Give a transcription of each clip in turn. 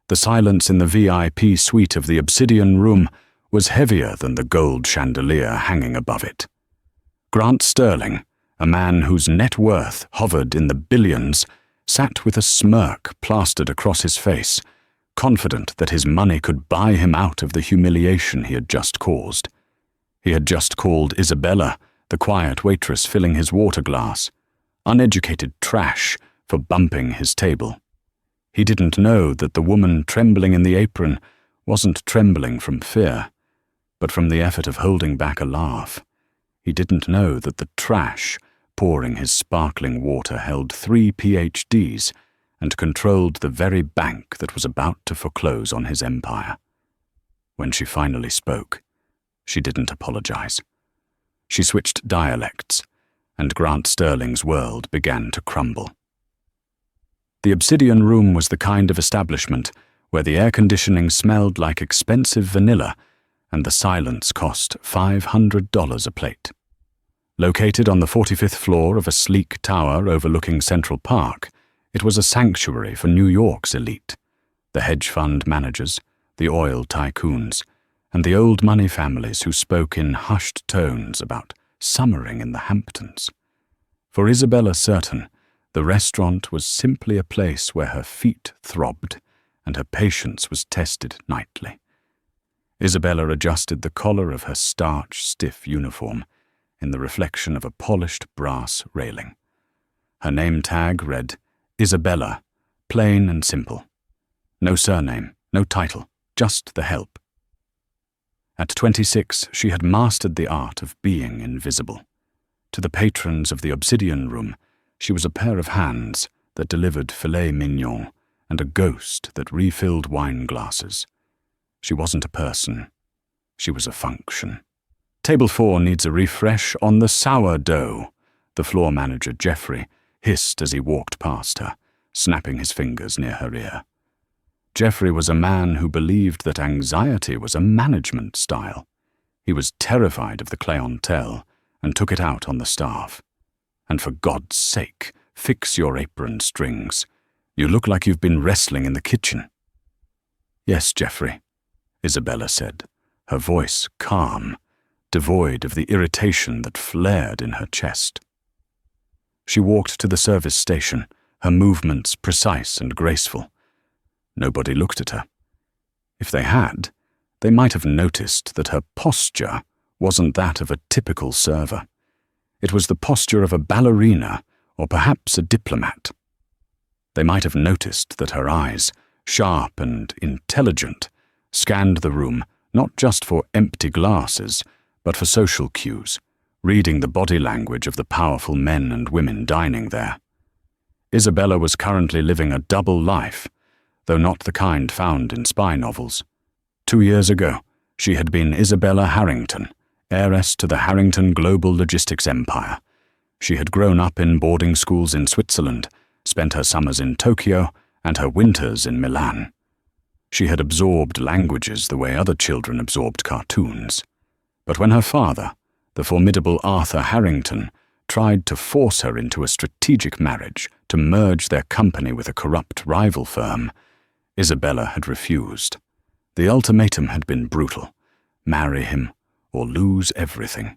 The silence in the VIP suite of the obsidian room was heavier than the gold chandelier hanging above it. Grant Sterling, a man whose net worth hovered in the billions, sat with a smirk plastered across his face, confident that his money could buy him out of the humiliation he had just caused. He had just called Isabella, the quiet waitress filling his water glass, uneducated trash for bumping his table. He didn't know that the woman trembling in the apron wasn't trembling from fear, but from the effort of holding back a laugh. He didn't know that the trash pouring his sparkling water held 3 PhDs and controlled the very bank that was about to foreclose on his empire. When she finally spoke, she didn't apologize. She switched dialects, and Grant Sterling's world began to crumble. The obsidian room was the kind of establishment where the air conditioning smelled like expensive vanilla and the silence cost $500 a plate. Located on the 45th floor of a sleek tower overlooking Central Park, it was a sanctuary for New York's elite, the hedge fund managers, the oil tycoons, and the old money families who spoke in hushed tones about summering in the Hamptons. For Isabella Certain, the restaurant was simply a place where her feet throbbed and her patience was tested nightly. Isabella adjusted the collar of her starch-stiff uniform in the reflection of a polished brass railing. Her name tag read, Isabella, plain and simple. No surname, no title, just the help. At 26, she had mastered the art of being invisible. To the patrons of the obsidian room, she was a pair of hands that delivered filet mignon and a ghost that refilled wine glasses. She wasn't a person. She was a function. Table 4 needs a refresh on the sourdough, the floor manager, Jeffrey, hissed as he walked past her, snapping his fingers near her ear. Jeffrey was a man who believed that anxiety was a management style. He was terrified of the clientele and took it out on the staff. And for God's sake, fix your apron strings. You look like you've been wrestling in the kitchen. Yes, Jeffrey, Isabella said, her voice calm, devoid of the irritation that flared in her chest. She walked to the service station, her movements precise and graceful. Nobody looked at her. If they had, they might have noticed that her posture wasn't that of a typical server. It was the posture of a ballerina or perhaps a diplomat. They might have noticed that her eyes, sharp and intelligent, scanned the room not just for empty glasses, but for social cues, reading the body language of the powerful men and women dining there. Isabella was currently living a double life, though not the kind found in spy novels. 2 years ago, she had been Isabella Harrington, heiress to the Harrington global logistics empire. She had grown up in boarding schools in Switzerland, spent her summers in Tokyo, and her winters in Milan. She had absorbed languages the way other children absorbed cartoons. But when her father, the formidable Arthur Harrington, tried to force her into a strategic marriage to merge their company with a corrupt rival firm, Isabella had refused. The ultimatum had been brutal: marry him or lose everything.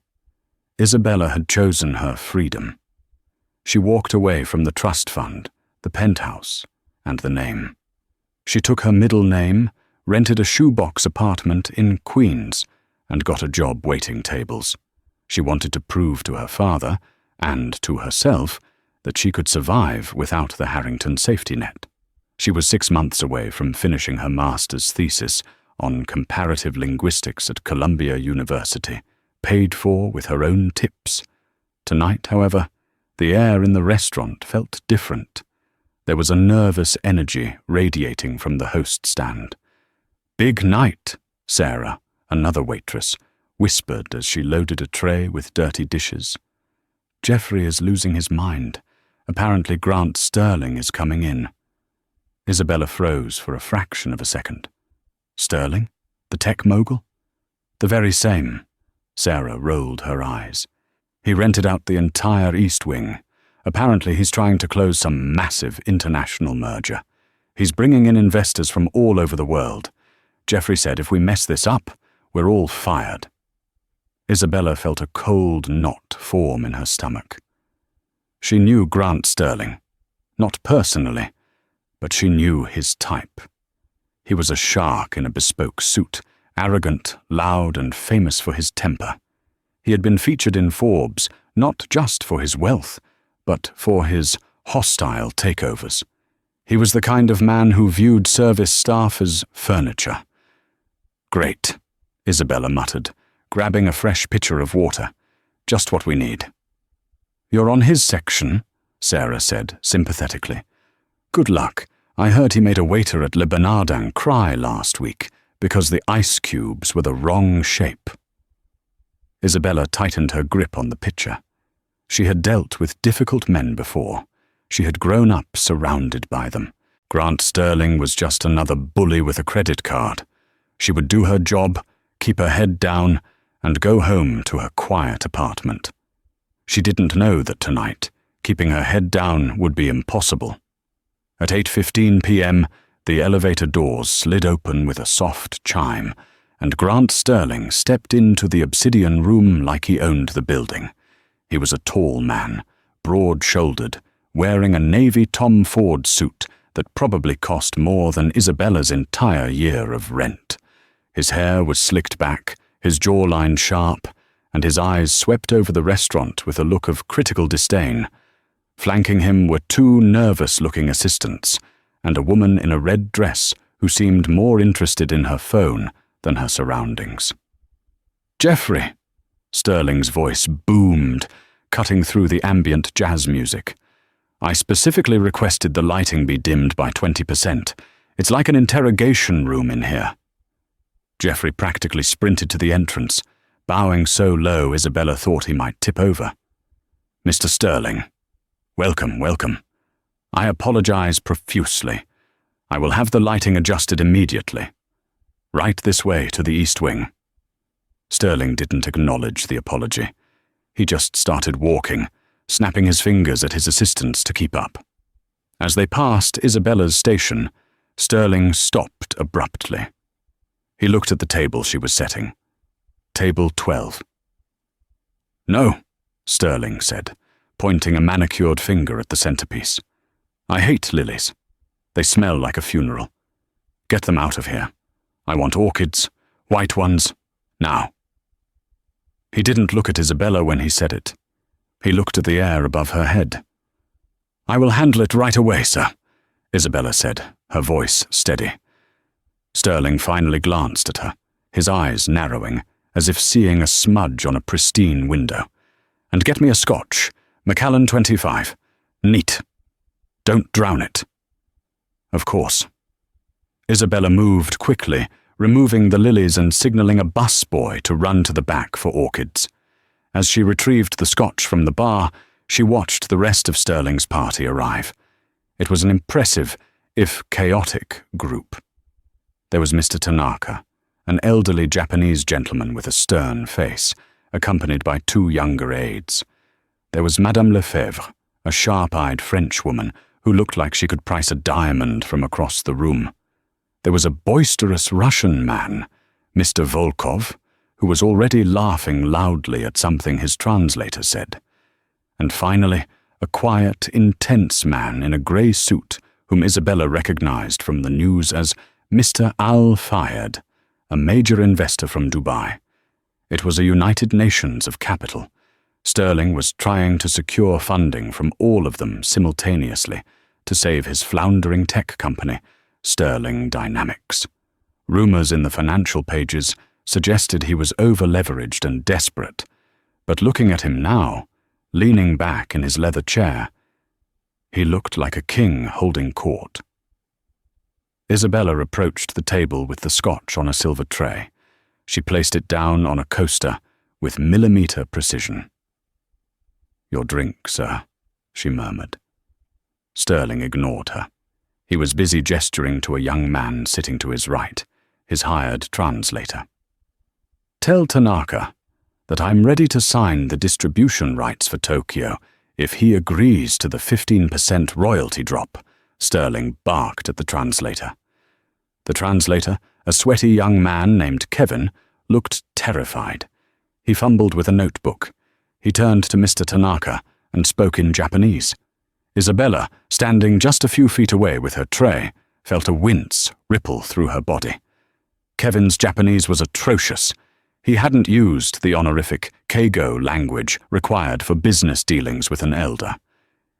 Isabella had chosen her freedom. She walked away from the trust fund, the penthouse, and the name. She took her middle name, rented a shoebox apartment in Queens, and got a job waiting tables. She wanted to prove to her father, and to herself, that she could survive without the Harrington safety net. She was 6 months away from finishing her master's thesis on comparative linguistics at Columbia University, paid for with her own tips. Tonight, however, the air in the restaurant felt different. There was a nervous energy radiating from the host stand. "Big night," Sarah, another waitress, whispered as she loaded a tray with dirty dishes. "Jeffrey is losing his mind. Apparently Grant Sterling is coming in." Isabella froze for a fraction of a second. "Sterling? The tech mogul?" "The very same." Sarah rolled her eyes. "He rented out the entire East Wing. Apparently he's trying to close some massive international merger. He's bringing in investors from all over the world. Jeffrey said if we mess this up, we're all fired. Isabella felt a cold knot form in her stomach. She knew Grant Sterling, not personally, but she knew his type. He was a shark in a bespoke suit, arrogant, loud, and famous for his temper. He had been featured in Forbes not just for his wealth, but for his hostile takeovers. He was the kind of man who viewed service staff as furniture. "Great," Isabella muttered, grabbing a fresh pitcher of water. "Just what we need." "You're on his section," Sarah said sympathetically. "Good luck. I heard he made a waiter at Le Bernardin cry last week because the ice cubes were the wrong shape." Isabella tightened her grip on the pitcher. She had dealt with difficult men before. She had grown up surrounded by them. Grant Sterling was just another bully with a credit card. She would do her job, keep her head down, and go home to her quiet apartment. She didn't know that tonight, keeping her head down would be impossible. At 8:15 p.m., the elevator doors slid open with a soft chime, and Grant Sterling stepped into the obsidian room like he owned the building. He was a tall man, broad-shouldered, wearing a navy Tom Ford suit that probably cost more than Isabella's entire year of rent. His hair was slicked back, his jawline sharp, and his eyes swept over the restaurant with a look of critical disdain. Flanking him were two nervous-looking assistants, and a woman in a red dress who seemed more interested in her phone than her surroundings. "Jeffrey!" Sterling's voice boomed, cutting through the ambient jazz music. "I specifically requested the lighting be dimmed by 20%. It's like an interrogation room in here." Jeffrey practically sprinted to the entrance, bowing so low Isabella thought he might tip over. "Mr. Sterling, welcome, welcome. I apologize profusely. I will have the lighting adjusted immediately. Right this way to the East Wing." Sterling didn't acknowledge the apology. He just started walking, snapping his fingers at his assistants to keep up. As they passed Isabella's station, Sterling stopped abruptly. He looked at the table she was setting. Table 12. "No," Sterling said, pointing a manicured finger at the centerpiece. "I hate lilies. They smell like a funeral. Get them out of here. I want orchids, white ones, now." He didn't look at Isabella when he said it. He looked at the air above her head. "I will handle it right away, sir," Isabella said, her voice steady. Sterling finally glanced at her, his eyes narrowing, as if seeing a smudge on a pristine window. "And get me a scotch, Macallan 25. Neat. Don't drown it." "Of course." Isabella moved quickly, removing the lilies and signaling a busboy to run to the back for orchids. As she retrieved the scotch from the bar, she watched the rest of Sterling's party arrive. It was an impressive, if chaotic, group. There was Mr. Tanaka, an elderly Japanese gentleman with a stern face, accompanied by two younger aides. There was Madame Lefebvre, a sharp-eyed French woman who looked like she could price a diamond from across the room. There was a boisterous Russian man, Mr. Volkov, who was already laughing loudly at something his translator said. And finally, a quiet, intense man in a grey suit whom Isabella recognized from the news as Mr. Al-Fayed, a major investor from Dubai. It was a United Nations of capital. Sterling was trying to secure funding from all of them simultaneously to save his floundering tech company, Sterling Dynamics. Rumors in the financial pages suggested he was over-leveraged and desperate, but looking at him now, leaning back in his leather chair, he looked like a king holding court. Isabella approached the table with the scotch on a silver tray. She placed it down on a coaster with millimeter precision. "Your drink, sir," she murmured. Sterling ignored her. He was busy gesturing to a young man sitting to his right, his hired translator. "Tell Tanaka that I'm ready to sign the distribution rights for Tokyo if he agrees to the 15% royalty drop Sterling barked at the translator. The translator, a sweaty young man named Kevin, looked terrified. He fumbled with a notebook. He turned to Mr. Tanaka and spoke in Japanese. Isabella, standing just a few feet away with her tray, felt a wince ripple through her body. Kevin's Japanese was atrocious. He hadn't used the honorific keigo language required for business dealings with an elder.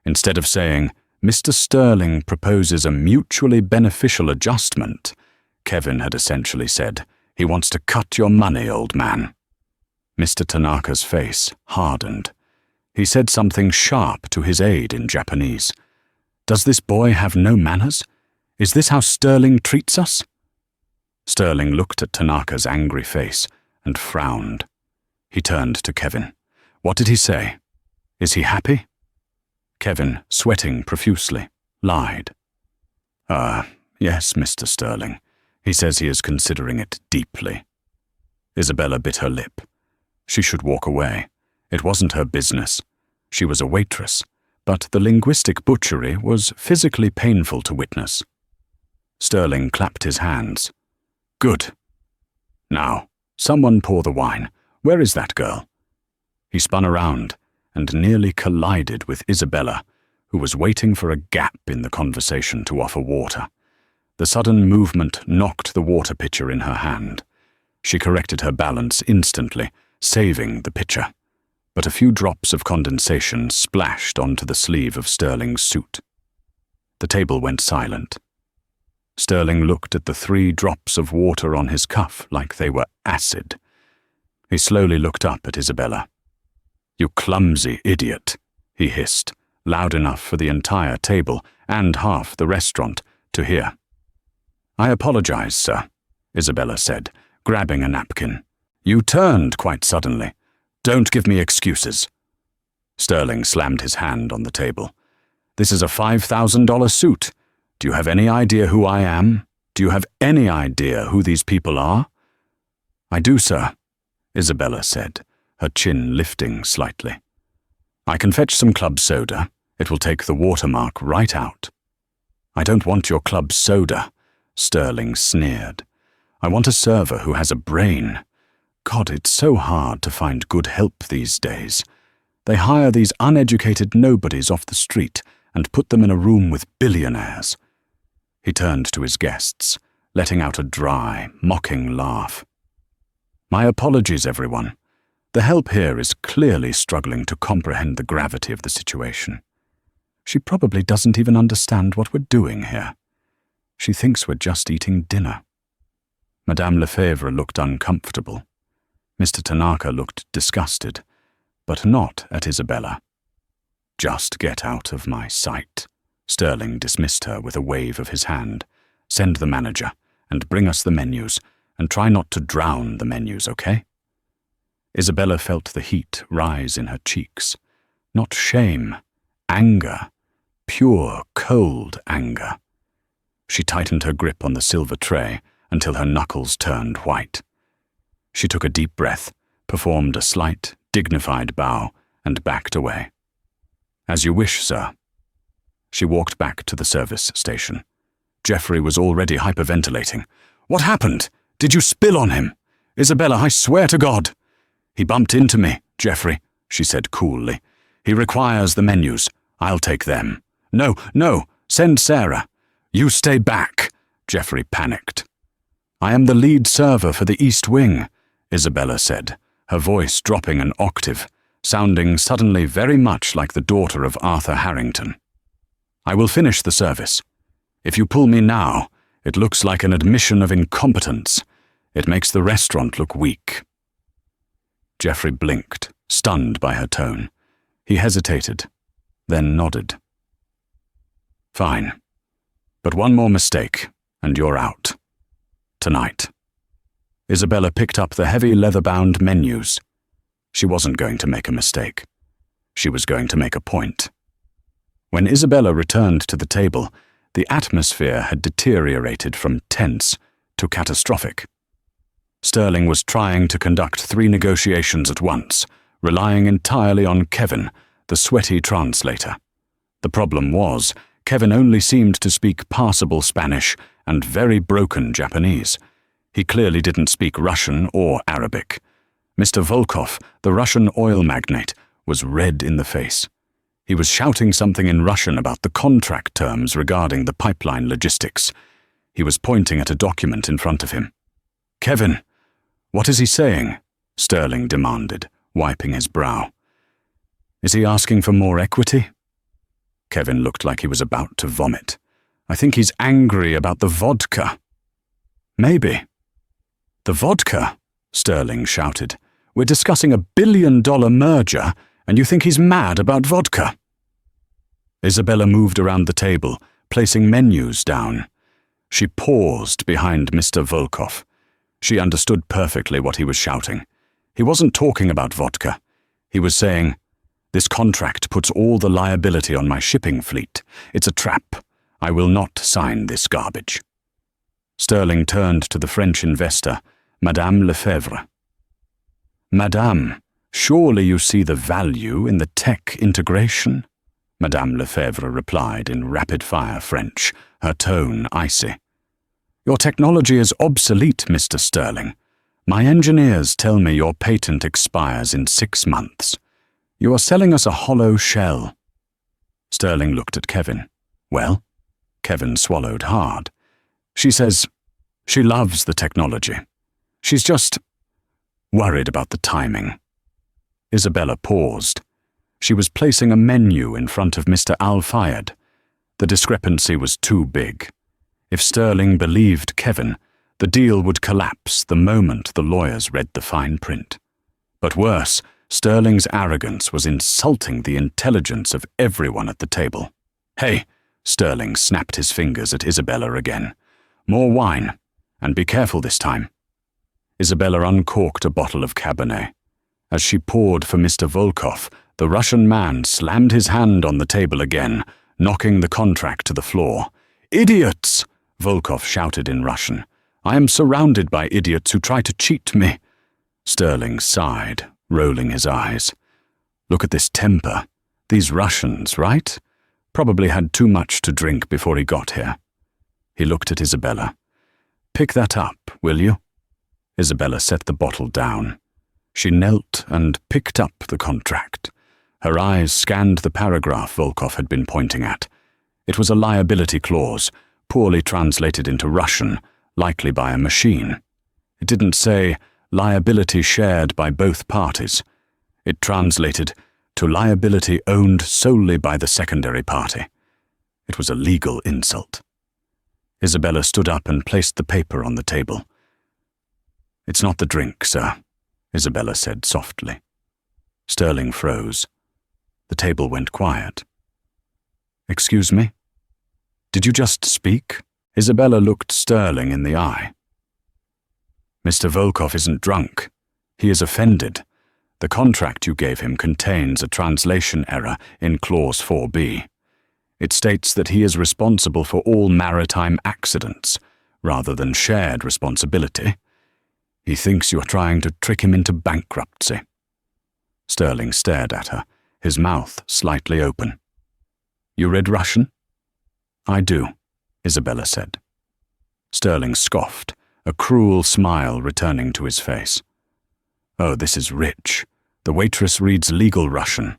Instead of saying, "Mr. Sterling proposes a mutually beneficial adjustment," Kevin had essentially said, "He wants to cut your money, old man." Mr. Tanaka's face hardened. He said something sharp to his aide in Japanese. "Does this boy have no manners? Is this how Sterling treats us?" Sterling looked at Tanaka's angry face and frowned. He turned to Kevin. "What did he say? Is he happy?" Kevin, sweating profusely, lied. Yes, Mr. Sterling. He says he is considering it deeply." Isabella bit her lip. She should walk away. It wasn't her business. She was a waitress, but the linguistic butchery was physically painful to witness. Sterling clapped his hands. "Good. Now, someone pour the wine. Where is that girl?" He spun around and nearly collided with Isabella, who was waiting for a gap in the conversation to offer water. The sudden movement knocked the water pitcher in her hand. She corrected her balance instantly, saving the pitcher, but a few drops of condensation splashed onto the sleeve of Sterling's suit. The table went silent. Sterling looked at the 3 drops of water on his cuff like they were acid. He slowly looked up at Isabella. "You clumsy idiot," he hissed, loud enough for the entire table and half the restaurant to hear. "I apologize, sir," Isabella said, grabbing a napkin. "You turned quite suddenly. Don't give me excuses." Sterling slammed his hand on the table. "This is a $5,000 suit. Do you have any idea who I am? Do you have any idea who these people are?" "I do, sir," Isabella said, her chin lifting slightly. "I can fetch some club soda. It will take the watermark right out." "I don't want your club soda," Sterling sneered. "I want a server who has a brain. God, it's so hard to find good help these days. They hire these uneducated nobodies off the street and put them in a room with billionaires." He turned to his guests, letting out a dry, mocking laugh. "My apologies, everyone. The help here is clearly struggling to comprehend the gravity of the situation. She probably doesn't even understand what we're doing here. She thinks we're just eating dinner." Madame Lefebvre looked uncomfortable. Mr. Tanaka looked disgusted, but not at Isabella. "Just get out of my sight." Sterling dismissed her with a wave of his hand. "Send the manager, and bring us the menus, and try not to drown the menus, okay?" Isabella felt the heat rise in her cheeks. Not shame, anger, pure, cold anger. She tightened her grip on the silver tray until her knuckles turned white. She took a deep breath, performed a slight, dignified bow, and backed away. "As you wish, sir." She walked back to the service station. Jeffrey was already hyperventilating. "What happened? Did you spill on him? Isabella, I swear to God." "He bumped into me, Jeffrey," she said coolly. "He requires the menus. I'll take them." No, send Sarah." "You stay back," Jeffrey panicked. "I am the lead server for the East Wing," Isabella said, her voice dropping an octave, sounding suddenly very much like the daughter of Arthur Harrington. "I will finish the service. If you pull me now, it looks like an admission of incompetence. It makes the restaurant look weak." Jeffrey blinked, stunned by her tone. He hesitated, then nodded. "Fine. But one more mistake, and you're out. Tonight." Isabella picked up the heavy leather-bound menus. She wasn't going to make a mistake. She was going to make a point. When Isabella returned to the table, the atmosphere had deteriorated from tense to catastrophic. Sterling was trying to conduct 3 negotiations at once, relying entirely on Kevin, the sweaty translator. The problem was, Kevin only seemed to speak passable Spanish and very broken Japanese. He clearly didn't speak Russian or Arabic. Mr. Volkov, the Russian oil magnate, was red in the face. He was shouting something in Russian about the contract terms regarding the pipeline logistics. He was pointing at a document in front of him. "Kevin, what is he saying?" Sterling demanded, wiping his brow. "Is he asking for more equity?" Kevin looked like he was about to vomit. "I think he's angry about the vodka." "Maybe." "The vodka?" Sterling shouted. "We're discussing $1 billion merger, and you think he's mad about vodka?" Isabella moved around the table, placing menus down. She paused behind Mr. Volkov. She understood perfectly what he was shouting. He wasn't talking about vodka. He was saying, "This contract puts all the liability on my shipping fleet. It's a trap. I will not sign this garbage." Sterling turned to the French investor, Madame Lefebvre. "Madame, surely you see the value in the tech integration?" Madame Lefebvre replied in rapid-fire French, her tone icy. "Your technology is obsolete, Mr. Sterling. My engineers tell me your patent expires in 6 months. You are selling us a hollow shell." Sterling looked at Kevin. "Well?" Kevin swallowed hard. "She says she loves the technology. She's just worried about the timing." Isabella paused. She was placing a menu in front of Mr. Al-Fayed. The discrepancy was too big. If Sterling believed Kevin, the deal would collapse the moment the lawyers read the fine print. But worse, Sterling's arrogance was insulting the intelligence of everyone at the table. "Hey," Sterling snapped his fingers at Isabella again. "More wine, and be careful this time." Isabella uncorked a bottle of Cabernet. As she poured for Mr. Volkov, the Russian man slammed his hand on the table again, knocking the contract to the floor. "Idiots!" Volkov shouted in Russian. "I am surrounded by idiots who try to cheat me." Sterling sighed, rolling his eyes. "Look at this temper. These Russians, right? Probably had too much to drink before he got here." He looked at Isabella. "Pick that up, will you?" Isabella set the bottle down. She knelt and picked up the contract. Her eyes scanned the paragraph Volkov had been pointing at. It was a liability clause, poorly translated into Russian, likely by a machine. It didn't say, "liability shared by both parties." It translated, "to liability owned solely by the secondary party." It was a legal insult. Isabella stood up and placed the paper on the table. "It's not the drink, sir," Isabella said softly. Sterling froze. The table went quiet. "Excuse me? Did you just speak?" Isabella looked Sterling in the eye. "Mr. Volkov isn't drunk. He is offended. The contract you gave him contains a translation error in Clause 4B. It states that he is responsible for all maritime accidents, rather than shared responsibility. He thinks you are trying to trick him into bankruptcy." Sterling stared at her, his mouth slightly open. "You read Russian?" "I do," Isabella said. Sterling scoffed, a cruel smile returning to his face. "Oh, this is rich. The waitress reads legal Russian.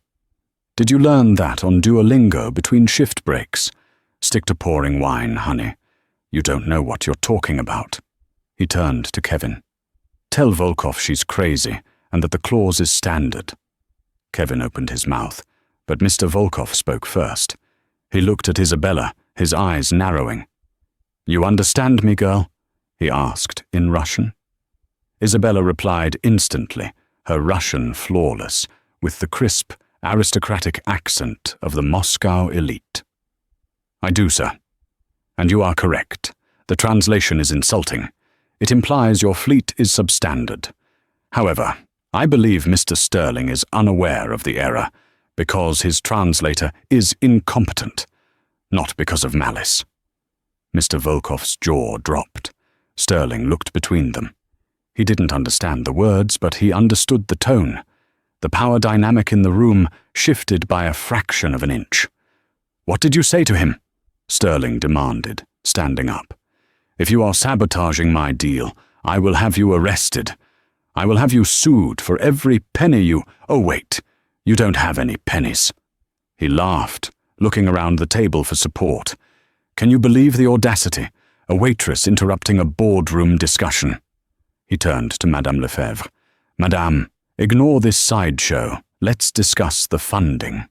Did you learn that on Duolingo between shift breaks? Stick to pouring wine, honey. You don't know what you're talking about." He turned to Kevin. "Tell Volkov she's crazy and that the clause is standard." Kevin opened his mouth, but Mr. Volkov spoke first. He looked at Isabella, his eyes narrowing. "You understand me, girl?" he asked in Russian. Isabella replied instantly, her Russian flawless, with the crisp, aristocratic accent of the Moscow elite. "I do, sir. And you are correct. The translation is insulting. It implies your fleet is substandard. However, I believe Mr. Sterling is unaware of the error because his translator is incompetent, not because of malice." Mr. Volkov's jaw dropped. Sterling looked between them. He didn't understand the words, but he understood the tone. The power dynamic in the room shifted by a fraction of an inch. "What did you say to him?" Sterling demanded, standing up. "If you are sabotaging my deal, I will have you arrested. I will have you sued for every penny you— Oh, wait, you don't have any pennies." He laughed, looking around the table for support. "Can you believe the audacity? A waitress interrupting a boardroom discussion." He turned to Madame Lefebvre. "Madame, ignore this sideshow. Let's discuss the funding."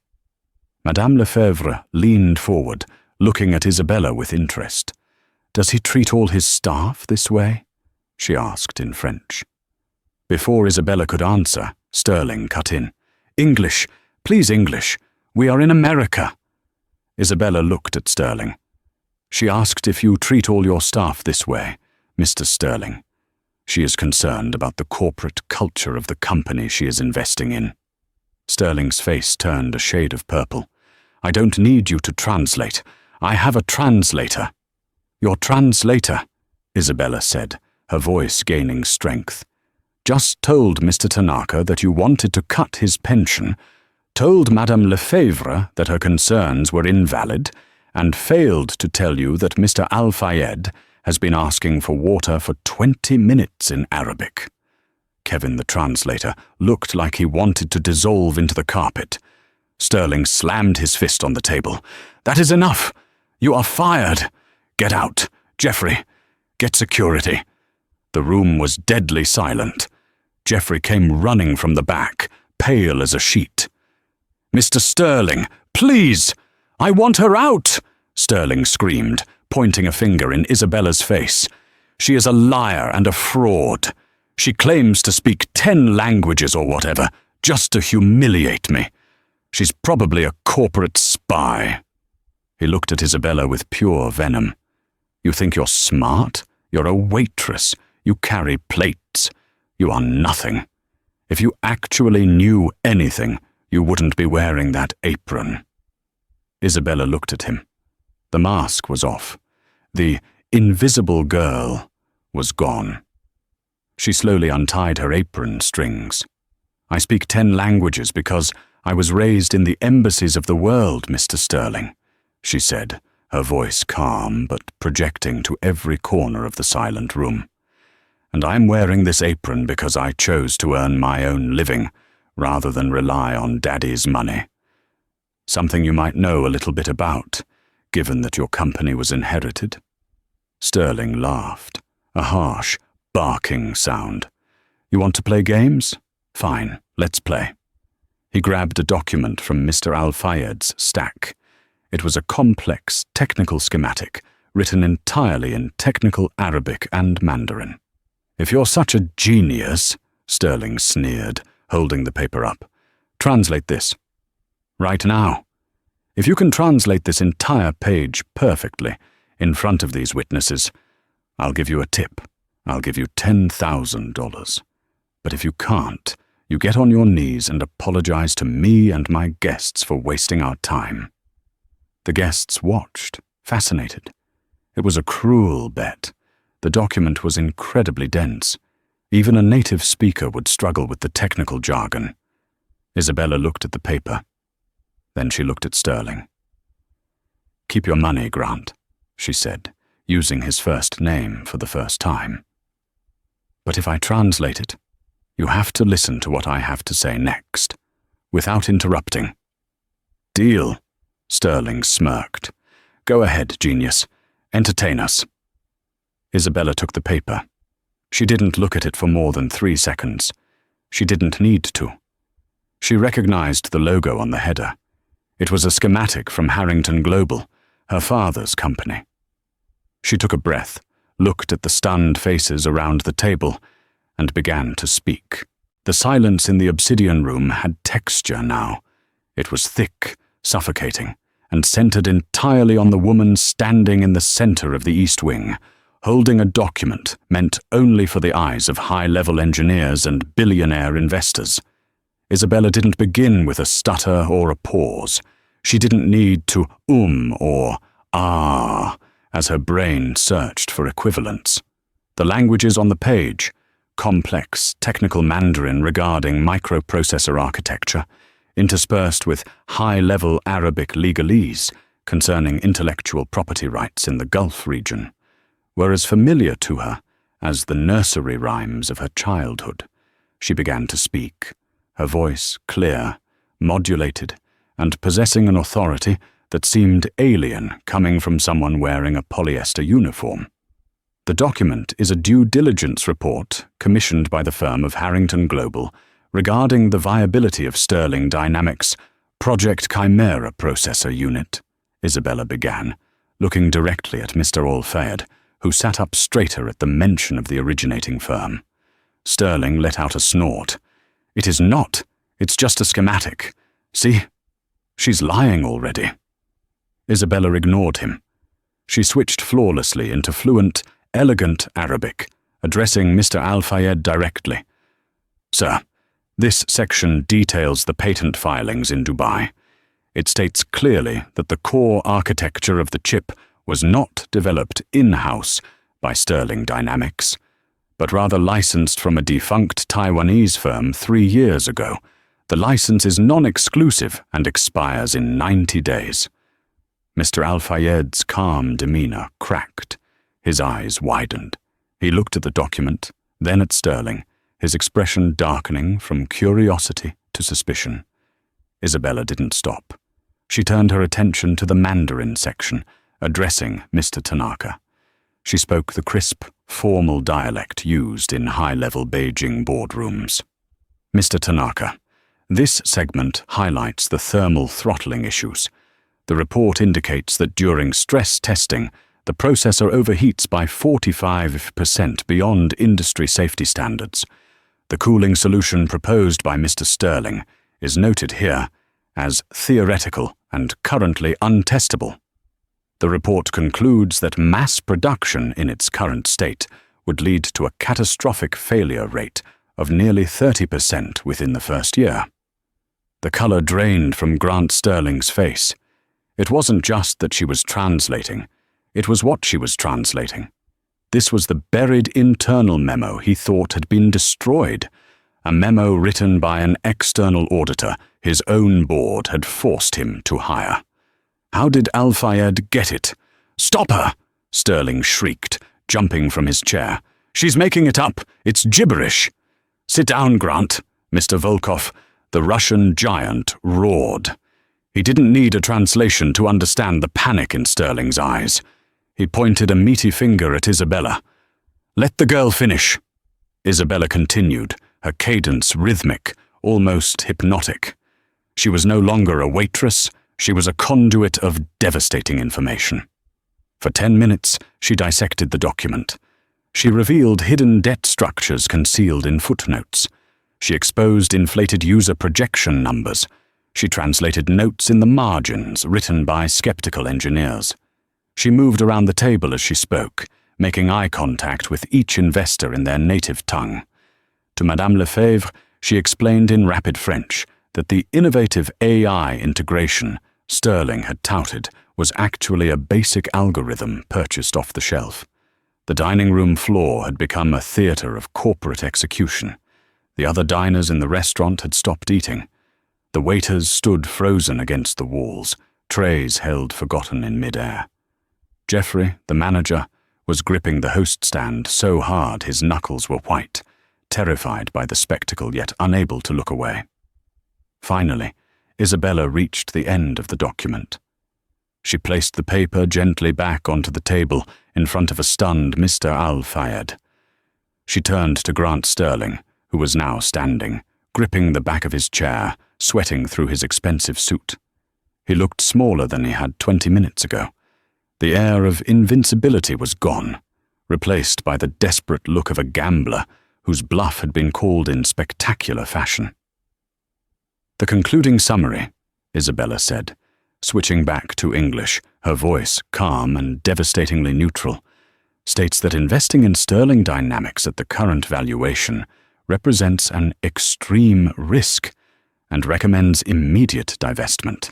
Madame Lefebvre leaned forward, looking at Isabella with interest. "Does he treat all his staff this way?" she asked in French. Before Isabella could answer, Sterling cut in. "English, please English. We are in America." Isabella looked at Sterling. "She asked if you treat all your staff this way, Mr. Sterling. She is concerned about the corporate culture of the company she is investing in." Sterling's face turned a shade of purple. "I don't need you to translate. I have a translator." "Your translator," Isabella said, her voice gaining strength, "just told Mr. Tanaka that you wanted to cut his pension, told Madame Lefebvre that her concerns were invalid, and failed to tell you that Mr. Al-Fayed has been asking for water for 20 minutes in Arabic." Kevin, the translator, looked like he wanted to dissolve into the carpet. Sterling slammed his fist on the table. "That is enough! You are fired! Get out! Jeffrey, get security!" The room was deadly silent. Jeffrey came running from the back, pale as a sheet. "Mr. Sterling, please! I want her out!" Sterling screamed, pointing a finger in Isabella's face. "She is a liar and a fraud. She claims to speak 10 languages or whatever, just to humiliate me. She's probably a corporate spy." He looked at Isabella with pure venom. "You think you're smart? You're a waitress. You carry plates. You are nothing. If you actually knew anything, you wouldn't be wearing that apron." Isabella looked at him. The mask was off. The invisible girl was gone. She slowly untied her apron strings. "I speak 10 languages because I was raised in the embassies of the world, Mr. Sterling," she said, her voice calm but projecting to every corner of the silent room. "And I'm wearing this apron because I chose to earn my own living, rather than rely on Daddy's money. Something you might know a little bit about, given that your company was inherited." Sterling laughed, a harsh, barking sound. "You want to play games? Fine, let's play." He grabbed a document from Mr. Al-Fayed's stack. It was a complex, technical schematic, written entirely in technical Arabic and Mandarin. "If you're such a genius," Sterling sneered, holding the paper up, "translate this. Right now. If you can translate this entire page perfectly, in front of these witnesses, I'll give you a tip. I'll give you $10,000. But if you can't, you get on your knees and apologize to me and my guests for wasting our time." The guests watched, fascinated. It was a cruel bet. The document was incredibly dense. Even a native speaker would struggle with the technical jargon. Isabella looked at the paper. Then she looked at Sterling. "Keep your money, Grant," she said, using his first name for the first time. "But if I translate it, you have to listen to what I have to say next, without interrupting." "Deal," Sterling smirked. "Go ahead, genius. Entertain us." Isabella took the paper. She didn't look at it for more than 3 seconds. She didn't need to. She recognized the logo on the header. It was a schematic from Harrington Global, her father's company. She took a breath, looked at the stunned faces around the table, and began to speak. The silence in the obsidian room had texture now. It was thick, suffocating, and centered entirely on the woman standing in the center of the East Wing, holding a document meant only for the eyes of high-level engineers and billionaire investors. Isabella didn't begin with a stutter or a pause. She didn't need to or ah as her brain searched for equivalents. The languages on the page, complex technical Mandarin regarding microprocessor architecture, interspersed with high-level Arabic legalese, concerning intellectual property rights in the Gulf region were as familiar to her as the nursery rhymes of her childhood. She began to speak, her voice clear, modulated, and possessing an authority that seemed alien coming from someone wearing a polyester uniform. The document is a due diligence report commissioned by the firm of Harrington Global regarding the viability of Sterling Dynamics' Project Chimera processor unit, Isabella began, looking directly at Mr. Al-Fayed, who sat up straighter at the mention of the originating firm. Sterling let out a snort. "It is not. It's just a schematic. See? She's lying already." Isabella ignored him. She switched flawlessly into fluent, elegant Arabic, addressing Mr. Al-Fayed directly. "Sir, this section details the patent filings in Dubai. It states clearly that the core architecture of the chip was not developed in-house by Sterling Dynamics, but rather licensed from a defunct Taiwanese firm 3 years ago. The license is non-exclusive and expires in 90 days. Mr. Al-Fayed's calm demeanor cracked. His eyes widened. He looked at the document, then at Sterling, his expression darkening from curiosity to suspicion. Isabella didn't stop. She turned her attention to the Mandarin section, addressing Mr. Tanaka. She spoke the crisp, formal dialect used in high-level Beijing boardrooms. "Mr. Tanaka, this segment highlights the thermal throttling issues. The report indicates that during stress testing, the processor overheats by 45% beyond industry safety standards. The cooling solution proposed by Mr. Sterling is noted here as theoretical and currently untestable. The report concludes that mass production in its current state would lead to a catastrophic failure rate of nearly 30% within the first year." The color drained from Grant Sterling's face. It wasn't just that she was translating, it was what she was translating. This was the buried internal memo he thought had been destroyed, a memo written by an external auditor his own board had forced him to hire. How did Al-Fayed get it? "Stop her!" Sterling shrieked, jumping from his chair. "She's making it up. It's gibberish." "Sit down, Grant," Mr. Volkov, the Russian giant, roared. He didn't need a translation to understand the panic in Sterling's eyes. He pointed a meaty finger at Isabella. "Let the girl finish." Isabella continued, her cadence rhythmic, almost hypnotic. She was no longer a waitress, she was a conduit of devastating information. For 10 minutes, she dissected the document. She revealed hidden debt structures concealed in footnotes. She exposed inflated user projection numbers. She translated notes in the margins written by skeptical engineers. She moved around the table as she spoke, making eye contact with each investor in their native tongue. To Madame Lefebvre, she explained in rapid French that the innovative AI integration Sterling had touted was actually a basic algorithm purchased off the shelf. The dining room floor had become a theater of corporate execution. The other diners in the restaurant had stopped eating. The waiters stood frozen against the walls, trays held forgotten in mid-air. Jeffrey, the manager, was gripping the host stand so hard his knuckles were white, terrified by the spectacle yet unable to look away. Finally, Isabella reached the end of the document. She placed the paper gently back onto the table in front of a stunned Mr. Al-Fayed. She turned to Grant Sterling, who was now standing, gripping the back of his chair, sweating through his expensive suit. He looked smaller than he had 20 minutes ago. The air of invincibility was gone, replaced by the desperate look of a gambler whose bluff had been called in spectacular fashion. "The concluding summary," Isabella said, switching back to English, her voice calm and devastatingly neutral, states that investing in Sterling Dynamics at the current valuation represents an extreme risk and recommends immediate divestment.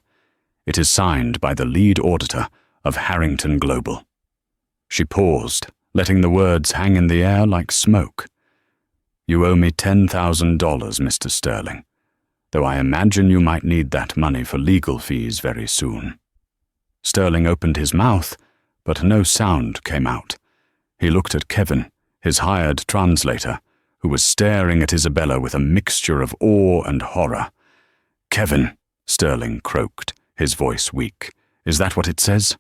It is signed by the lead auditor of Harrington Global. She paused, letting the words hang in the air like smoke. "You owe me $10,000, Mr. Sterling, though I imagine you might need that money for legal fees very soon." Sterling opened his mouth, but no sound came out. He looked at Kevin, his hired translator, who was staring at Isabella with a mixture of awe and horror. "Kevin," Sterling croaked, his voice weak. "Is that what it says?"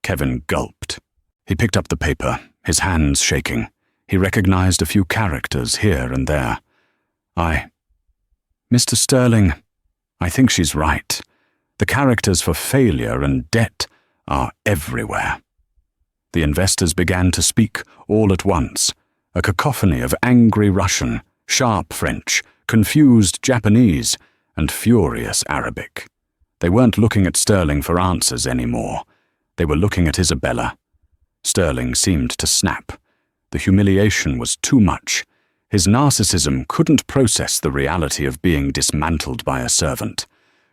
Kevin gulped. He picked up the paper, his hands shaking. He recognized a few characters here and there. Mr. Sterling, I think she's right. The characters for failure and debt are everywhere." The investors began to speak all at once, a cacophony of angry Russian, sharp French, confused Japanese, and furious Arabic. They weren't looking at Sterling for answers anymore. They were looking at Isabella. Sterling seemed to snap. The humiliation was too much. His narcissism couldn't process the reality of being dismantled by a servant.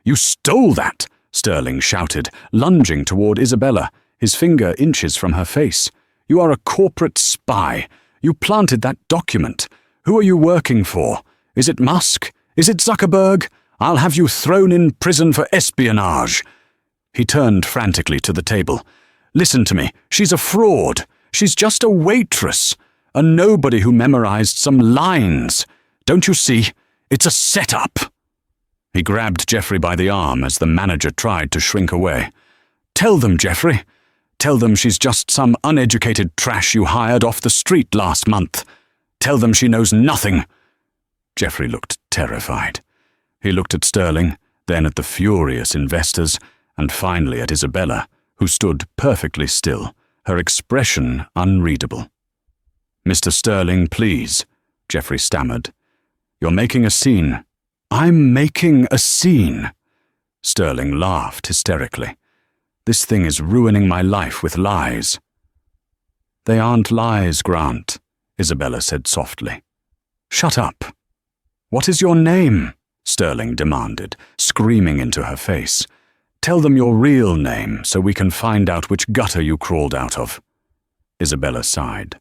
"You stole that!" Sterling shouted, lunging toward Isabella, his finger inches from her face. "You are a corporate spy. You planted that document. Who are you working for? Is it Musk? Is it Zuckerberg? I'll have you thrown in prison for espionage." He turned frantically to the table. "Listen to me. She's a fraud. She's just a waitress. A nobody who memorized some lines. Don't you see? It's a setup." He grabbed Jeffrey by the arm as the manager tried to shrink away. "Tell them, Jeffrey. Tell them she's just some uneducated trash you hired off the street last month. Tell them she knows nothing." Jeffrey looked terrified. He looked at Sterling, then at the furious investors, and finally at Isabella, who stood perfectly still, her expression unreadable. "Mr. Sterling, please," Jeffrey stammered. "You're making a scene." "I'm making a scene." Sterling laughed hysterically. "This thing is ruining my life with lies." "They aren't lies, Grant," Isabella said softly. "Shut up." "What is your name?" Sterling demanded, screaming into her face. "Tell them your real name so we can find out which gutter you crawled out of." Isabella sighed.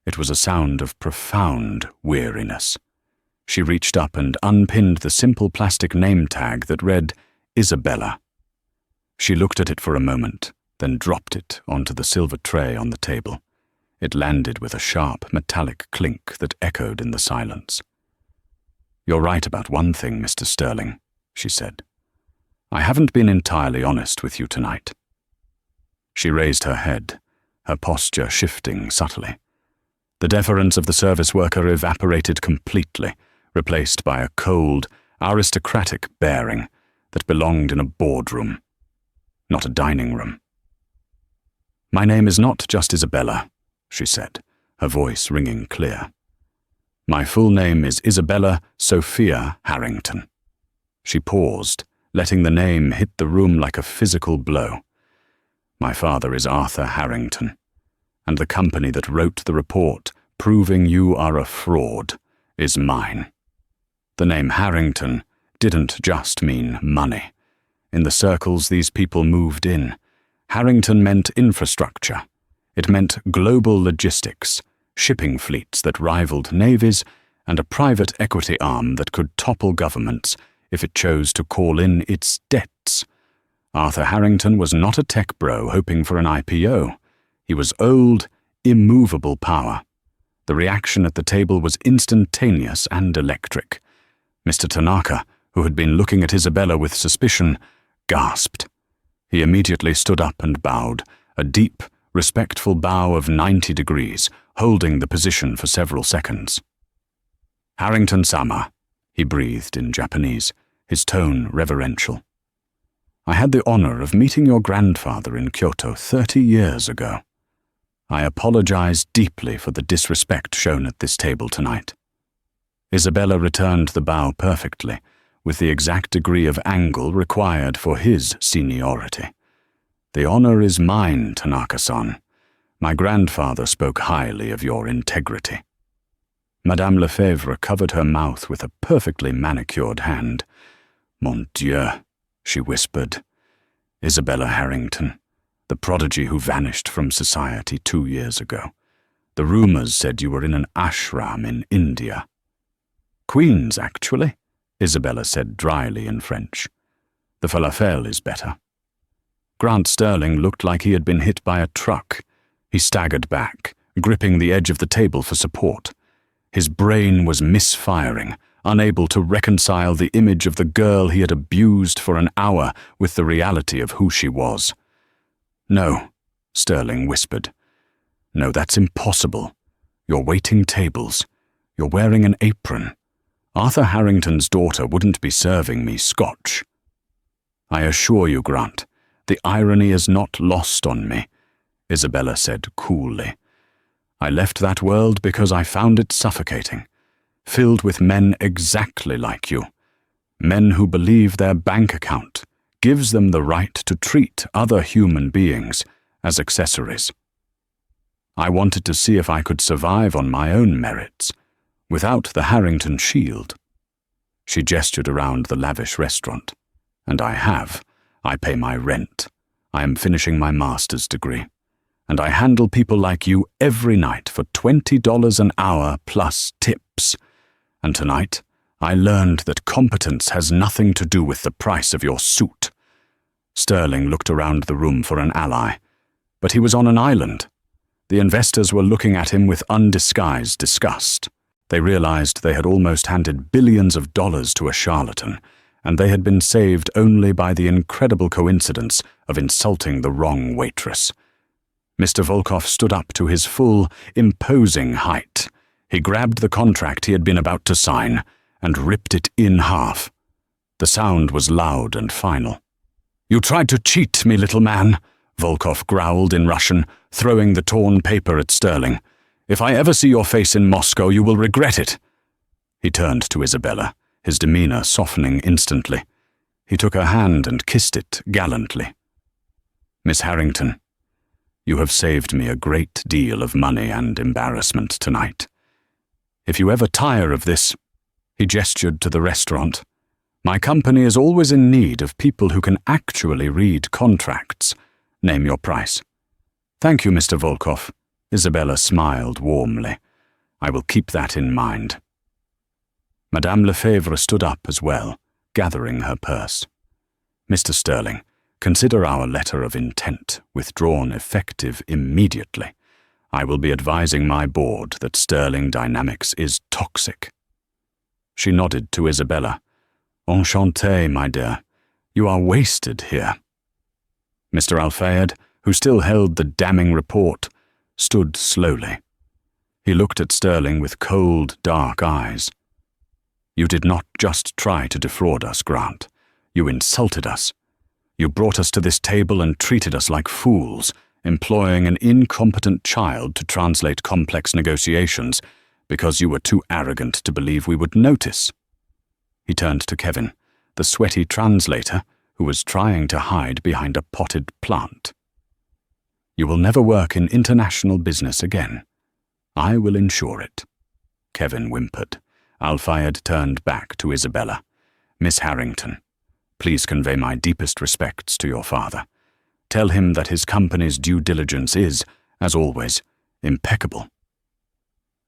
It was a sound of profound weariness. She reached up and unpinned the simple plastic name tag that read Isabella. She looked at it for a moment, then dropped it onto the silver tray on the table. It landed with a sharp metallic clink that echoed in the silence. "You're right about one thing, Mr. Sterling," she said. "I haven't been entirely honest with you tonight." She raised her head, her posture shifting subtly. The deference of the service worker evaporated completely, replaced by a cold, aristocratic bearing that belonged in a boardroom, not a dining room. "My name is not just Isabella," she said, her voice ringing clear. "My full name is Isabella Sophia Harrington." She paused, letting the name hit the room like a physical blow. "My father is Arthur Harrington, and the company that wrote the report proving you are a fraud is mine." The name Harrington didn't just mean money. In the circles these people moved in, Harrington meant infrastructure. It meant global logistics, shipping fleets that rivaled navies, and a private equity arm that could topple governments if it chose to call in its debts. Arthur Harrington was not a tech bro hoping for an IPO. He was old, immovable power. The reaction at the table was instantaneous and electric. Mr. Tanaka, who had been looking at Isabella with suspicion, gasped. He immediately stood up and bowed, a deep, respectful bow of 90 degrees, holding the position for several seconds. "Harrington-sama," he breathed in Japanese, his tone reverential. "I had the honor of meeting your grandfather in Kyoto 30 years ago. I apologize deeply for the disrespect shown at this table tonight." Isabella returned the bow perfectly, with the exact degree of angle required for his seniority. "The honor is mine, Tanaka-san. My grandfather spoke highly of your integrity." Madame Lefebvre covered her mouth with a perfectly manicured hand. "Mon Dieu," she whispered. "Isabella Harrington, the prodigy who vanished from society 2 years ago. The rumors said you were in an ashram in India." "Queens, actually," Isabella said dryly in French. "The falafel is better." Grant Sterling looked like he had been hit by a truck. He staggered back, gripping the edge of the table for support. His brain was misfiring, unable to reconcile the image of the girl he had abused for an hour with the reality of who she was. "No," Sterling whispered. "No, that's impossible. You're waiting tables. You're wearing an apron. Arthur Harrington's daughter wouldn't be serving me scotch." "I assure you, Grant, the irony is not lost on me," Isabella said coolly. "I left that world because I found it suffocating, filled with men exactly like you, men who believe their bank account gives them the right to treat other human beings as accessories. I wanted to see if I could survive on my own merits, without the Harrington shield." She gestured around the lavish restaurant. "And I have. I pay my rent. I am finishing my master's degree. And I handle people like you every night for $20 an hour plus tips. And tonight, I learned that competence has nothing to do with the price of your suit." Sterling looked around the room for an ally, but he was on an island. The investors were looking at him with undisguised disgust. They realized they had almost handed billions of dollars to a charlatan, and they had been saved only by the incredible coincidence of insulting the wrong waitress. Mr. Volkov stood up to his full, imposing height. He grabbed the contract he had been about to sign and ripped it in half. The sound was loud and final. "You tried to cheat me, little man," Volkov growled in Russian, throwing the torn paper at Sterling. "If I ever see your face in Moscow, you will regret it." He turned to Isabella, his demeanor softening instantly. He took her hand and kissed it gallantly. "Miss Harrington, you have saved me a great deal of money and embarrassment tonight. If you ever tire of this," he gestured to the restaurant, "my company is always in need of people who can actually read contracts. Name your price." "Thank you, Mr. Volkov." Isabella smiled warmly. "I will keep that in mind." Madame Lefebvre stood up as well, gathering her purse. "Mr. Sterling, consider our letter of intent withdrawn effective immediately. I will be advising my board that Sterling Dynamics is toxic." She nodded to Isabella. "Enchanté, my dear. You are wasted here." Mr. Al-Fayed, who still held the damning report, stood slowly. He looked at Sterling with cold, dark eyes. "You did not just try to defraud us, Grant. You insulted us. You brought us to this table and treated us like fools, employing an incompetent child to translate complex negotiations because you were too arrogant to believe we would notice." He turned to Kevin, the sweaty translator, who was trying to hide behind a potted plant. "You will never work in international business again. I will ensure it." Kevin whimpered. Al-Fayed turned back to Isabella. "Miss Harrington, please convey my deepest respects to your father. Tell him that his company's due diligence is, as always, impeccable."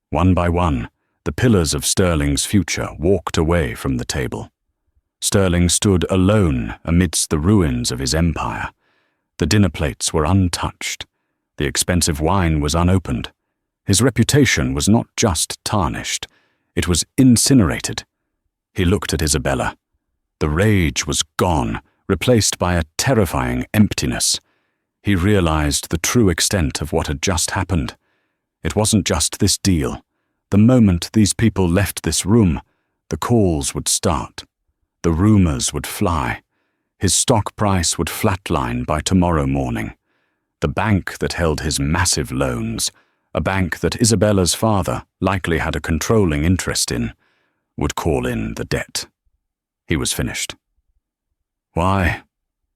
One by one, the pillars of Sterling's future walked away from the table. Sterling stood alone amidst the ruins of his empire. The dinner plates were untouched. The expensive wine was unopened. His reputation was not just tarnished, it was incinerated. He looked at Isabella. The rage was gone, replaced by a terrifying emptiness. He realized the true extent of what had just happened. It wasn't just this deal. The moment these people left this room, the calls would start. The rumors would fly. His stock price would flatline by tomorrow morning. The bank that held his massive loans, a bank that Isabella's father likely had a controlling interest in, would call in the debt. He was finished. "Why?"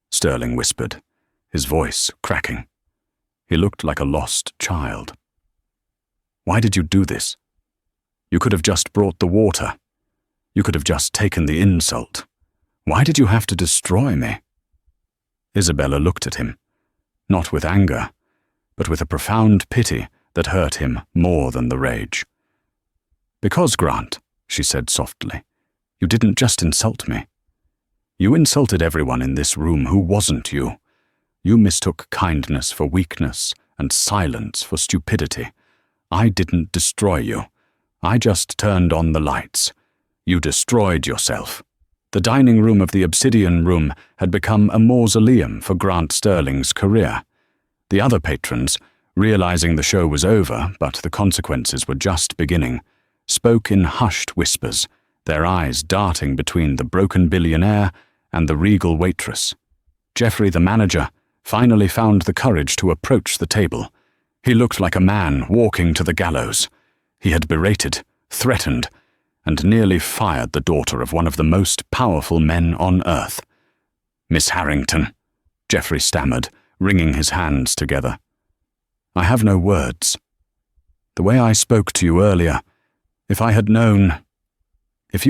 Sterling whispered, his voice cracking. He looked like a lost child. "Why did you do this? You could have just brought the water. You could have just taken the insult. Why did you have to destroy me?" Isabella looked at him, not with anger, but with a profound pity that hurt him more than the rage. "Because, Grant," she said softly, "you didn't just insult me. You insulted everyone in this room who wasn't you. You mistook kindness for weakness and silence for stupidity. I didn't destroy you. I just turned on the lights. You destroyed yourself. The dining room of the Obsidian Room had become a mausoleum for Grant Sterling's career. The other patrons, realizing the show was over but the consequences were just beginning, spoke in hushed whispers, their eyes darting between the broken billionaire and the regal waitress. Jeffrey, the manager, finally found the courage to approach the table. He looked like a man walking to the gallows. He had berated, threatened, and nearly fired the daughter of one of the most powerful men on earth. "Miss Harrington," Jeffrey stammered, wringing his hands together. "I have no words. The way I spoke to you earlier, if you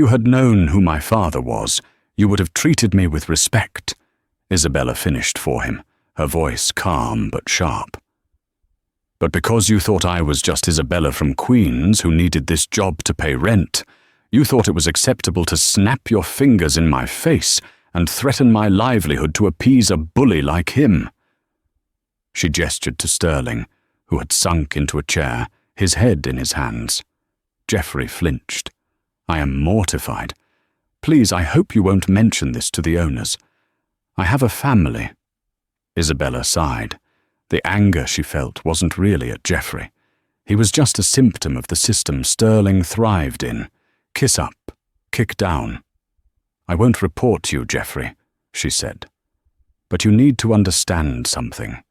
had known who my father was, you would have treated me with respect," Isabella finished for him, her voice calm but sharp. "But because you thought I was just Isabella from Queens who needed this job to pay rent, you thought it was acceptable to snap your fingers in my face and threaten my livelihood to appease a bully like him." She gestured to Sterling, who had sunk into a chair, his head in his hands. Jeffrey flinched. "I am mortified. Please, I hope you won't mention this to the owners. I have a family." Isabella sighed. The anger she felt wasn't really at Jeffrey. He was just a symptom of the system Sterling thrived in. Kiss up, kick down. "I won't report you, Jeffrey," she said. "But you need to understand something.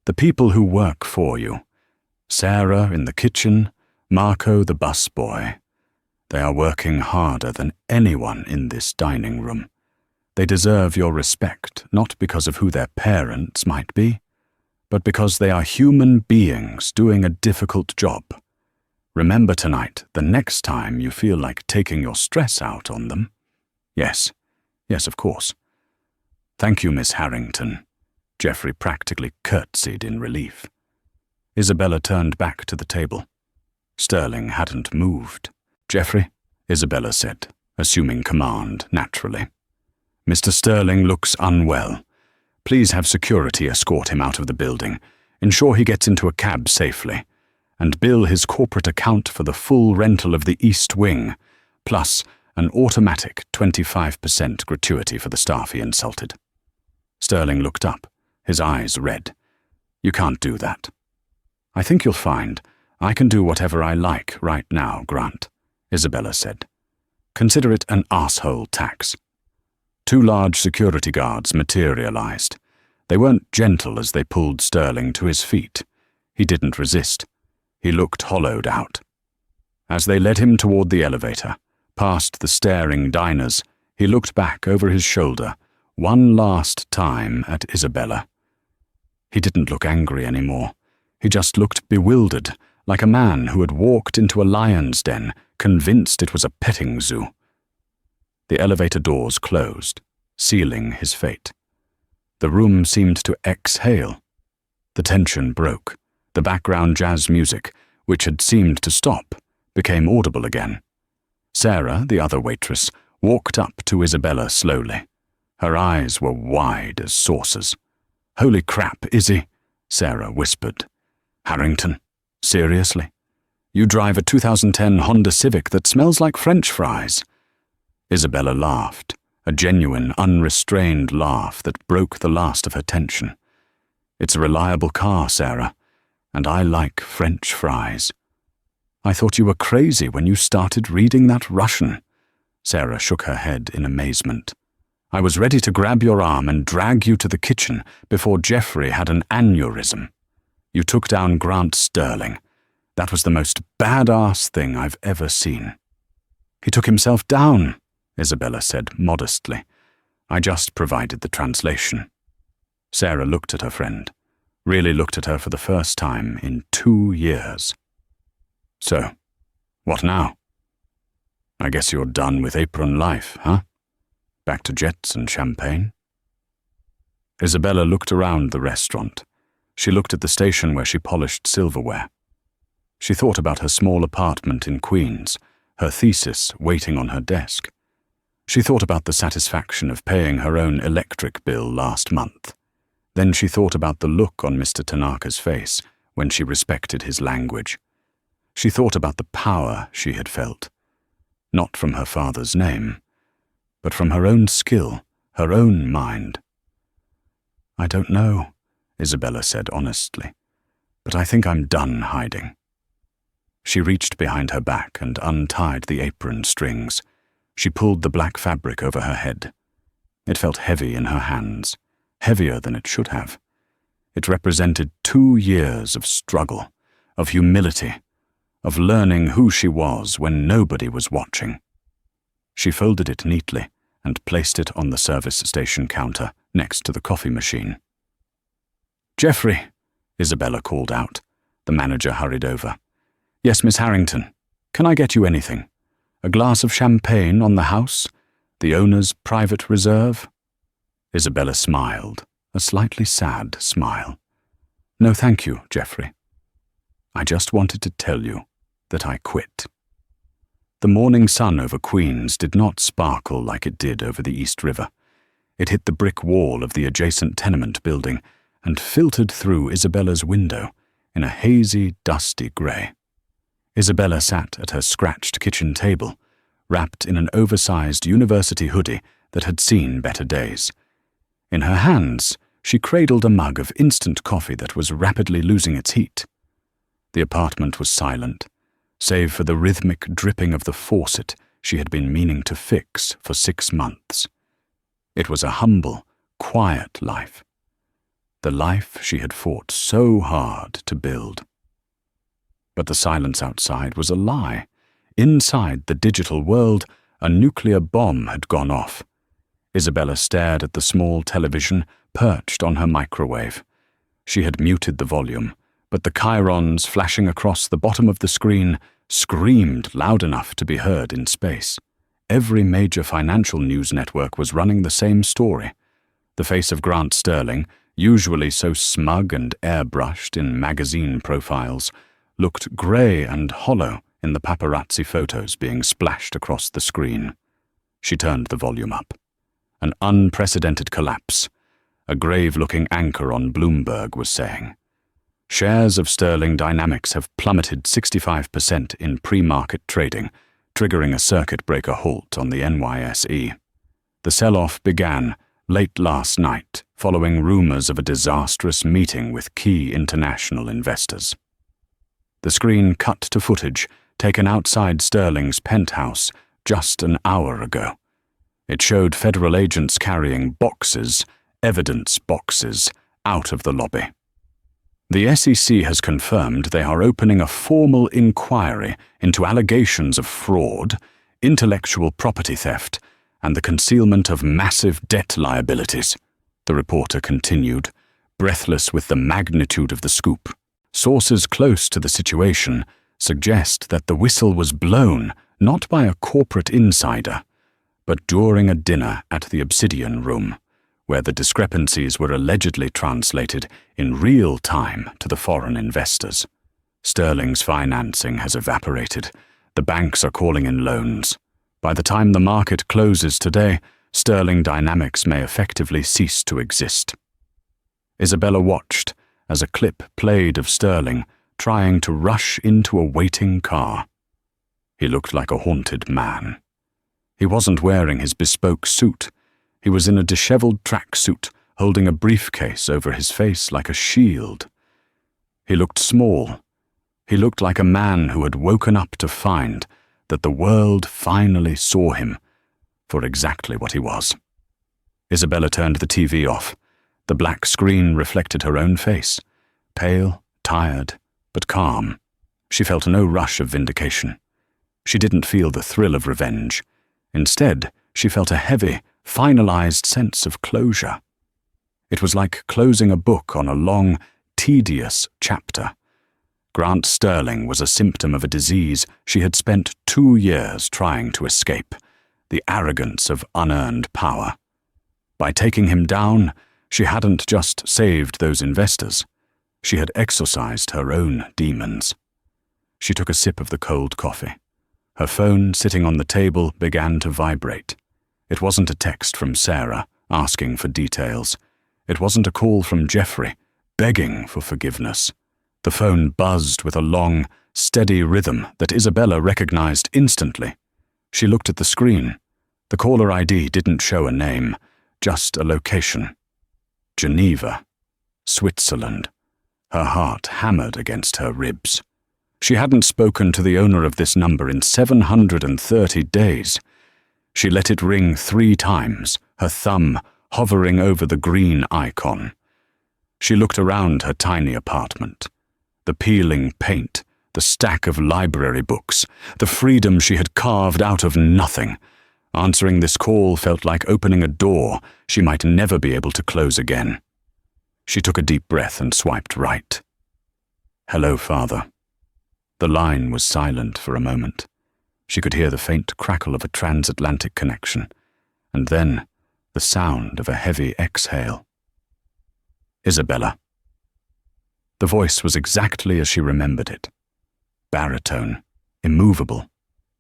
The people who work for you, Sarah in the kitchen, Marco the busboy, they are working harder than anyone in this dining room. They deserve your respect, not because of who their parents might be, but because they are human beings doing a difficult job. Remember tonight, the next time you feel like taking your stress out on them." Yes, of course. "Thank you, Miss Harrington." Jeffrey practically curtsied in relief. Isabella turned back to the table. Sterling hadn't moved. "Jeffrey," Isabella said, assuming command naturally. "Mr. Sterling looks unwell. Please have security escort him out of the building, ensure he gets into a cab safely, and bill his corporate account for the full rental of the East Wing, plus an automatic 25% gratuity for the staff he insulted." Sterling looked up, his eyes red. "You can't do that." "I think you'll find I can do whatever I like right now, Grant," Isabella said. "Consider it an asshole tax." 2 large security guards materialized. They weren't gentle as they pulled Sterling to his feet. He didn't resist. He looked hollowed out. As they led him toward the elevator, past the staring diners, he looked back over his shoulder, one last time at Isabella. He didn't look angry anymore. He just looked bewildered, like a man who had walked into a lion's den, convinced it was a petting zoo. The elevator doors closed, sealing his fate. The room seemed to exhale. The tension broke. The background jazz music, which had seemed to stop, became audible again. Sarah, the other waitress, walked up to Isabella slowly. Her eyes were wide as saucers. "Holy crap, Izzy," Sarah whispered. "Harrington, seriously? You drive a 2010 Honda Civic that smells like French fries." Isabella laughed, a genuine, unrestrained laugh that broke the last of her tension. "It's a reliable car, Sarah, and I like French fries." "I thought you were crazy when you started reading that Russian." Sarah shook her head in amazement. "I was ready to grab your arm and drag you to the kitchen before Jeffrey had an aneurysm. You took down Grant Sterling. That was the most badass thing I've ever seen." "He took himself down," Isabella said modestly. "I just provided the translation." Sarah looked at her friend, really looked at her for the first time in 2 years. "So, what now? I guess you're done with apron life, huh? Back to jets and champagne?" Isabella looked around the restaurant. She looked at the station where she polished silverware. She thought about her small apartment in Queens, her thesis waiting on her desk. She thought about the satisfaction of paying her own electric bill last month. Then she thought about the look on Mr. Tanaka's face when she respected his language. She thought about the power she had felt, not from her father's name, but from her own skill, her own mind. "I don't know," Isabella said honestly, "but I think I'm done hiding." She reached behind her back and untied the apron strings. She pulled the black fabric over her head. It felt heavy in her hands, heavier than it should have. It represented 2 years of struggle, of humility, of learning who she was when nobody was watching. She folded it neatly and placed it on the service station counter next to the coffee machine. "Geoffrey," Isabella called out. The manager hurried over. "Yes, Miss Harrington. Can I get you anything? A glass of champagne on the house? The owner's private reserve?" Isabella smiled, a slightly sad smile. "No, thank you, Geoffrey. I just wanted to tell you that I quit." The morning sun over Queens did not sparkle like it did over the East River. It hit the brick wall of the adjacent tenement building and filtered through Isabella's window in a hazy, dusty grey. Isabella sat at her scratched kitchen table, wrapped in an oversized university hoodie that had seen better days. In her hands, she cradled a mug of instant coffee that was rapidly losing its heat. The apartment was silent, save for the rhythmic dripping of the faucet she had been meaning to fix for 6 months. It was a humble, quiet life. The life she had fought so hard to build. But the silence outside was a lie. Inside the digital world, a nuclear bomb had gone off. Isabella stared at the small television perched on her microwave. She had muted the volume, but the chyrons flashing across the bottom of the screen screamed loud enough to be heard in space. Every major financial news network was running the same story. The face of Grant Sterling, usually so smug and airbrushed in magazine profiles, looked grey and hollow in the paparazzi photos being splashed across the screen. She turned the volume up. An unprecedented collapse, a grave-looking anchor on Bloomberg was saying. Shares of Sterling Dynamics have plummeted 65% in pre-market trading, triggering a circuit breaker halt on the NYSE. The sell-off began late last night, following rumors of a disastrous meeting with key international investors. The screen cut to footage taken outside Sterling's penthouse just an hour ago. It showed federal agents carrying boxes, evidence boxes, out of the lobby. The SEC has confirmed they are opening a formal inquiry into allegations of fraud, intellectual property theft, and the concealment of massive debt liabilities, the reporter continued, breathless with the magnitude of the scoop. Sources close to the situation suggest that the whistle was blown not by a corporate insider, but during a dinner at the Obsidian Room, where the discrepancies were allegedly translated in real time to the foreign investors. Sterling's financing has evaporated. The banks are calling in loans. By the time the market closes today, Sterling Dynamics may effectively cease to exist. Isabella watched as a clip played of Sterling trying to rush into a waiting car. He looked like a haunted man. He wasn't wearing his bespoke suit. He was in a disheveled tracksuit, holding a briefcase over his face like a shield. He looked small. He looked like a man who had woken up to find that the world finally saw him for exactly what he was. Isabella turned the TV off. The black screen reflected her own face, pale, tired, but calm. She felt no rush of vindication. She didn't feel the thrill of revenge. Instead, she felt a heavy, finalized sense of closure. It was like closing a book on a long, tedious chapter. Grant Sterling was a symptom of a disease she had spent 2 years trying to escape, the arrogance of unearned power. By taking him down, she hadn't just saved those investors. She had exorcised her own demons. She took a sip of the cold coffee. Her phone, sitting on the table, began to vibrate. It wasn't a text from Sarah, asking for details. It wasn't a call from Jeffrey, begging for forgiveness. The phone buzzed with a long, steady rhythm that Isabella recognized instantly. She looked at the screen. The caller ID didn't show a name, just a location. Geneva, Switzerland. Her heart hammered against her ribs. She hadn't spoken to the owner of this number in 730 days. She let it ring 3 times, her thumb hovering over the green icon. She looked around her tiny apartment. The peeling paint, the stack of library books, the freedom she had carved out of nothing. Answering this call felt like opening a door she might never be able to close again. She took a deep breath and swiped right. "Hello, Father." The line was silent for a moment. She could hear the faint crackle of a transatlantic connection, and then the sound of a heavy exhale. "Isabella." The voice was exactly as she remembered it. Baritone, immovable,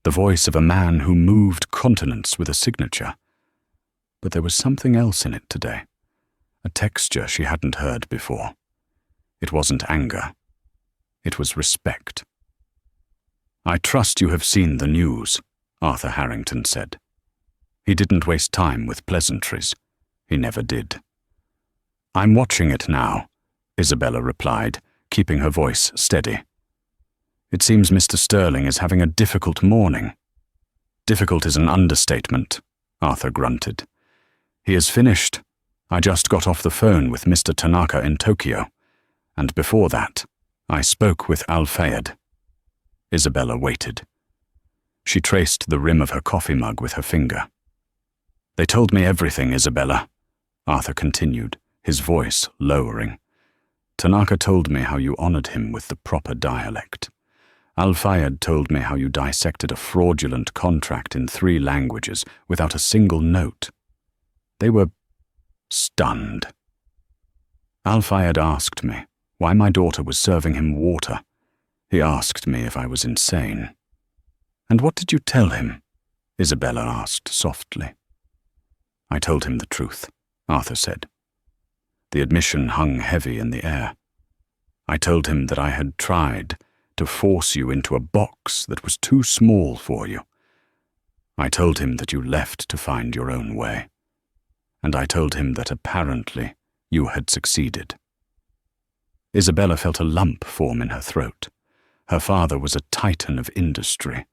the voice of a man who moved continents with a signature. But there was something else in it today, a texture she hadn't heard before. It wasn't anger. It was respect. "I trust you have seen the news," Arthur Harrington said. He didn't waste time with pleasantries. He never did. "I'm watching it now," Isabella replied, keeping her voice steady. "It seems Mr. Sterling is having a difficult morning." "Difficult is an understatement," Arthur grunted. "He is finished. I just got off the phone with Mr. Tanaka in Tokyo, and before that, I spoke with Al-Fayed." Isabella waited. She traced the rim of her coffee mug with her finger. "They told me everything, Isabella," Arthur continued, his voice lowering. "Tanaka told me how you honored him with the proper dialect. Al-Fayed told me how you dissected a fraudulent contract in 3 languages without a single note. They were stunned. Al-Fayed asked me why my daughter was serving him water. He asked me if I was insane." "And what did you tell him?" Isabella asked softly. "I told him the truth," Arthur said. The admission hung heavy in the air. "I told him that I had tried to force you into a box that was too small for you. I told him that you left to find your own way. And I told him that apparently you had succeeded." Isabella felt a lump form in her throat. Her father was a titan of industry,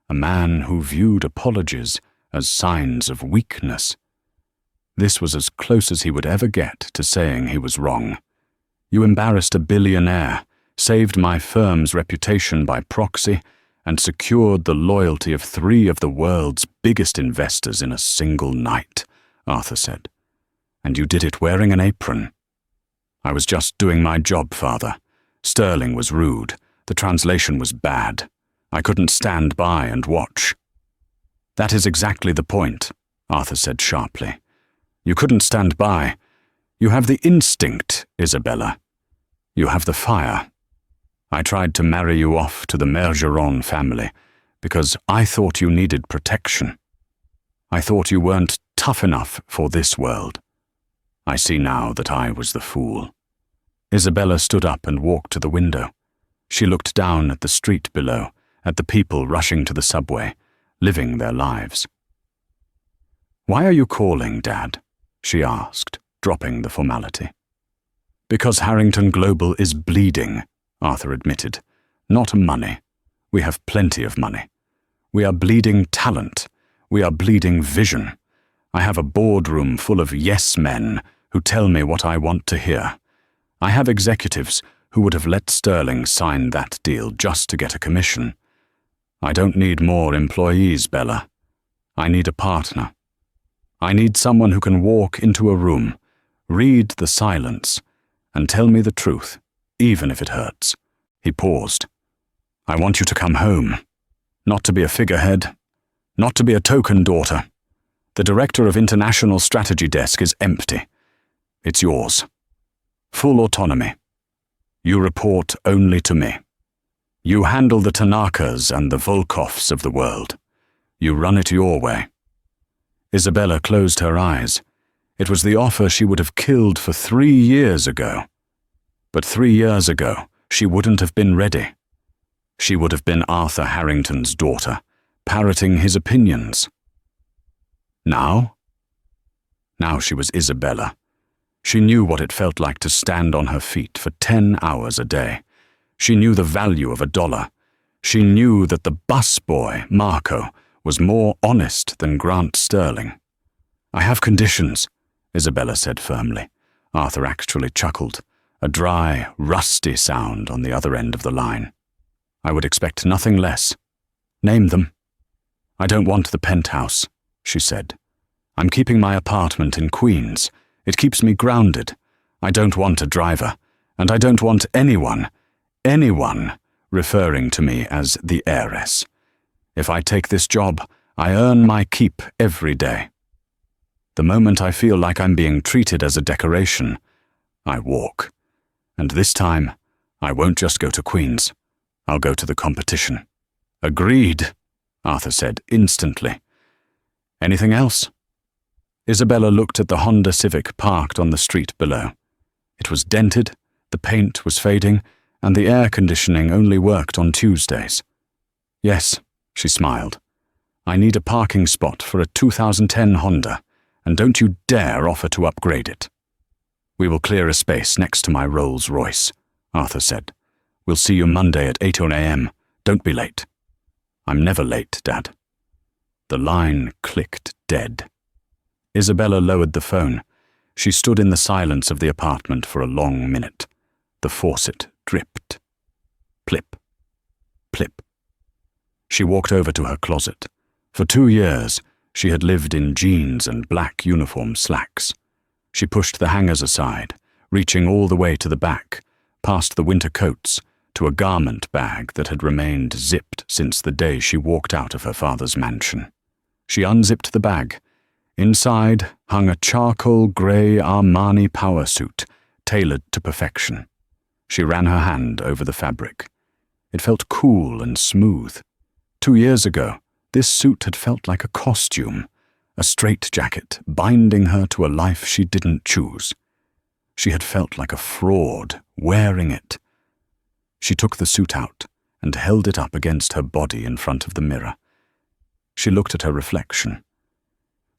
a man who viewed apologies as signs of weakness. This was as close as he would ever get to saying he was wrong. "You embarrassed a billionaire, saved my firm's reputation by proxy, and secured the loyalty of 3 of the world's biggest investors in a single night," Arthur said. "And you did it wearing an apron." "I was just doing my job, Father. Sterling was rude. The translation was bad. I couldn't stand by and watch." "That is exactly the point," Arthur said sharply. "You couldn't stand by. You have the instinct, Isabella. You have the fire. I tried to marry you off to the Mergeron family because I thought you needed protection. I thought you weren't tough enough for this world. I see now that I was the fool." Isabella stood up and walked to the window. She looked down at the street below, at the people rushing to the subway, living their lives. "Why are you calling, Dad?" she asked, dropping the formality. "Because Harrington Global is bleeding," Arthur admitted. "Not money. We have plenty of money. We are bleeding talent. We are bleeding vision. I have a boardroom full of yes-men who tell me what I want to hear. I have executives who would have let Sterling sign that deal just to get a commission. I don't need more employees, Bella. I need a partner. I need someone who can walk into a room, read the silence, and tell me the truth, even if it hurts." He paused. "I want you to come home. Not to be a figurehead. Not to be a token daughter. The director of International Strategy Desk is empty. It's yours. Full autonomy. You report only to me. You handle the Tanakas and the Volkoffs of the world. You run it your way." Isabella closed her eyes. It was the offer she would have killed for 3 years ago. But 3 years ago, she wouldn't have been ready. She would have been Arthur Harrington's daughter, parroting his opinions. Now? Now she was Isabella. She knew what it felt like to stand on her feet for 10 hours a day. She knew the value of $1. She knew that the busboy, Marco, was more honest than Grant Sterling. "I have conditions," Isabella said firmly. Arthur actually chuckled, a dry, rusty sound on the other end of the line. "I would expect nothing less." "Name them." "I don't want the penthouse," she said. "I'm keeping my apartment in Queens. It keeps me grounded. I don't want a driver, and I don't want anyone referring to me as the heiress. If I take this job, I earn my keep every day. The moment I feel like I'm being treated as a decoration, I walk. And this time, I won't just go to Queens. I'll go to the competition." "Agreed," Arthur said instantly. "Anything else?" Isabella looked at the Honda Civic parked on the street below. It was dented, the paint was fading, and the air conditioning only worked on Tuesdays. "Yes," she smiled. "I need a parking spot for a 2010 Honda, and don't you dare offer to upgrade it." "We will clear a space next to my Rolls-Royce," Arthur said. "We'll see you Monday at 8 a.m. Don't be late." "I'm never late, Dad." The line clicked dead. Isabella lowered the phone. She stood in the silence of the apartment for a long minute. The faucet dripped. Plip. Plip. She walked over to her closet. For 2 years, she had lived in jeans and black uniform slacks. She pushed the hangers aside, reaching all the way to the back, past the winter coats, to a garment bag that had remained zipped since the day she walked out of her father's mansion. She unzipped the bag. Inside hung a charcoal grey Armani power suit, tailored to perfection. She ran her hand over the fabric. It felt cool and smooth. 2 years ago, this suit had felt like a costume, a straitjacket binding her to a life she didn't choose. She had felt like a fraud wearing it. She took the suit out and held it up against her body in front of the mirror. She looked at her reflection.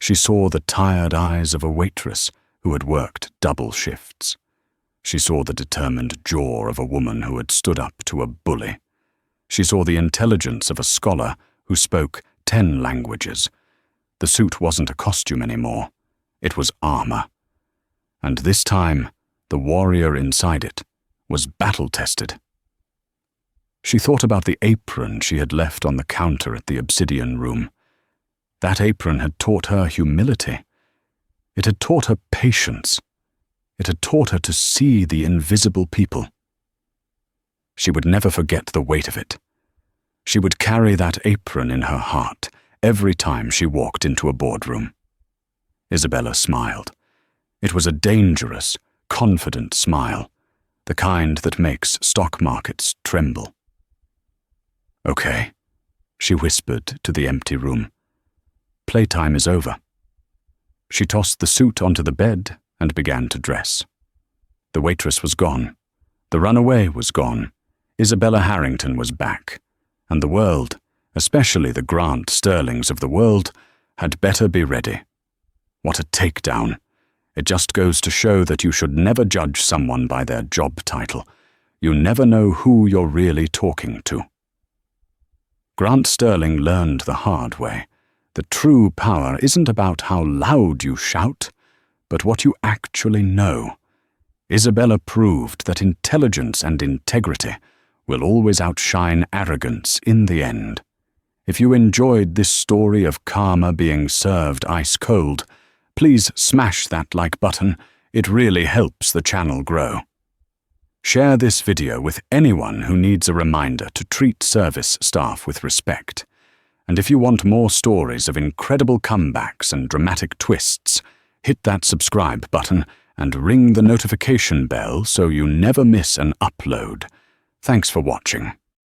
She saw the tired eyes of a waitress who had worked double shifts. She saw the determined jaw of a woman who had stood up to a bully. She saw the intelligence of a scholar who spoke 10 languages. The suit wasn't a costume anymore. It was armor. And this time, the warrior inside it was battle-tested. She thought about the apron she had left on the counter at the Obsidian Room. That apron had taught her humility. It had taught her patience. It had taught her to see the invisible people. She would never forget the weight of it. She would carry that apron in her heart every time she walked into a boardroom. Isabella smiled. It was a dangerous, confident smile, the kind that makes stock markets tremble. "Okay," she whispered to the empty room. "Playtime is over." She tossed the suit onto the bed and began to dress. The waitress was gone. The runaway was gone. Isabella Harrington was back. And the world, especially the Grant Sterlings of the world, had better be ready. What a takedown. It just goes to show that you should never judge someone by their job title. You never know who you're really talking to. Grant Sterling learned the hard way. The true power isn't about how loud you shout, but what you actually know. Isabella proved that intelligence and integrity will always outshine arrogance in the end. If you enjoyed this story of karma being served ice cold, please smash that like button. It really helps the channel grow. Share this video with anyone who needs a reminder to treat service staff with respect. And if you want more stories of incredible comebacks and dramatic twists, hit that subscribe button and ring the notification bell so you never miss an upload. Thanks for watching.